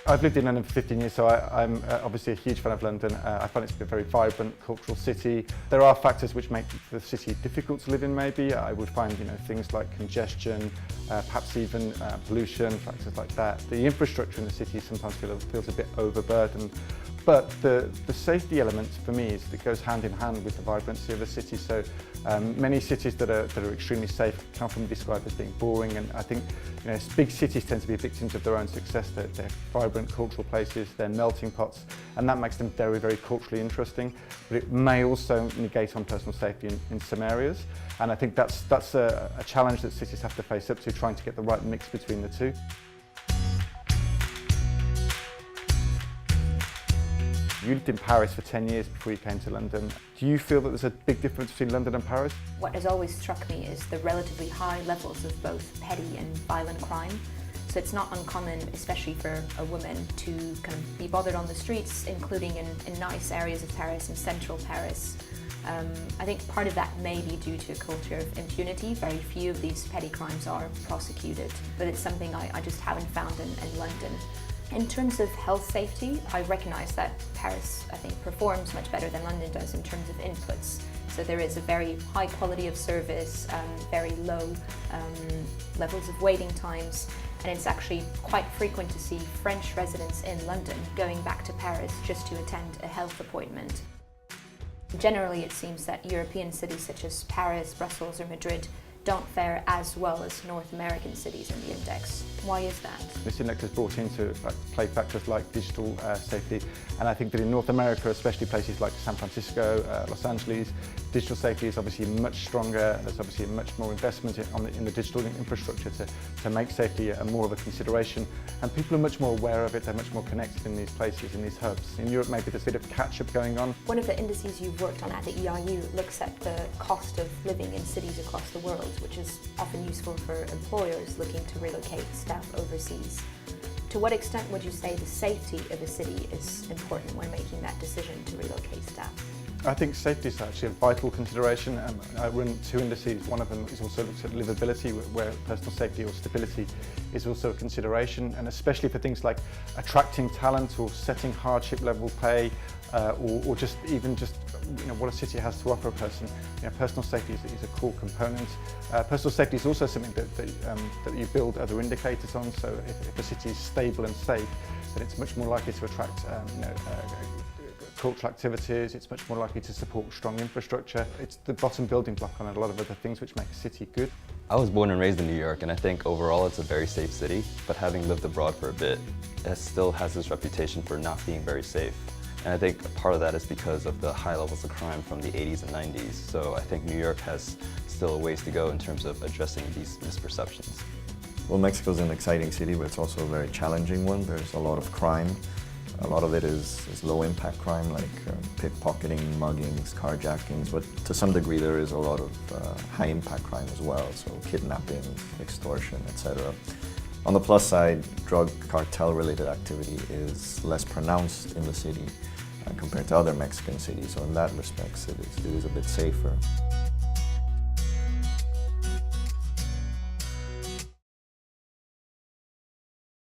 I've lived in London for 15 years, so I'm obviously a huge fan of London. I find it a very vibrant cultural city. There are factors which make the city difficult to live in maybe. I would find things like congestion, perhaps even pollution, factors like that. The infrastructure in the city sometimes feels a bit overburdened. But the safety element for me it goes hand in hand with the vibrancy of the city. So many cities that are extremely safe can often be described as being boring, and I think big cities tend to be victims of their own success. They're vibrant cultural places, they're melting pots, and that makes them very, very culturally interesting. But it may also negate on personal safety in some areas, and I think that's a challenge that cities have to face up to, trying to get the right mix between the two. You lived in Paris for 10 years before you came to London. Do you feel that there's a big difference between London and Paris? What has always struck me is the relatively high levels of both petty and violent crime. So it's not uncommon, especially for a woman, to kind of be bothered on the streets, including in nice areas of Paris, in central Paris. I think part of that may be due to a culture of impunity. Very few of these petty crimes are prosecuted, but it's something I just haven't found in London. In terms of health safety, I recognise that Paris, I think, performs much better than London does in terms of inputs. So there is a very high quality of service, very low levels of waiting times, and it's actually quite frequent to see French residents in London going back to Paris just to attend a health appointment. Generally, it seems that European cities such as Paris, Brussels or Madrid don't fare as well as North American cities in the index. Why is that? This index has brought into play factors like digital safety, and I think that in North America, especially places like San Francisco, Los Angeles, digital safety is obviously much stronger. There's obviously much more investment in the digital infrastructure to make safety more of a consideration, and people are much more aware of it. They're much more connected in these places, in these hubs. In Europe, maybe there's a bit of catch-up going on. One of the indices you've worked on at the EIU looks at the cost of living in cities across the world, which is often useful for employers looking to relocate staff overseas. To what extent would you say the safety of a city is important when making that decision to relocate staff? I think safety is actually a vital consideration. I run two indices. One of them is also looks at livability, where personal safety or stability is also a consideration, and especially for things like attracting talent or setting hardship level pay, or just what a city has to offer a person. Personal safety is a core component. Personal safety is also something that you build other indicators on. So if a city is stable and safe, then it's much more likely to attract cultural activities. It's much more likely to support strong infrastructure. It's the bottom building block on a lot of other things which make a city good. I was born and raised in New York, and I think overall it's a very safe city, but having lived abroad for a bit, it still has this reputation for not being very safe. And I think part of that is because of the high levels of crime from the 80s and 90s. So I think New York has still a ways to go in terms of addressing these misperceptions. Well, Mexico's an exciting city, but it's also a very challenging one. There's a lot of crime. A lot of it is low-impact crime, like pickpocketing, muggings, carjackings, but to some degree there is a lot of high-impact crime as well, so kidnapping, extortion, etc. On the plus side, drug cartel-related activity is less pronounced in the city compared to other Mexican cities, so in that respect it is a bit safer.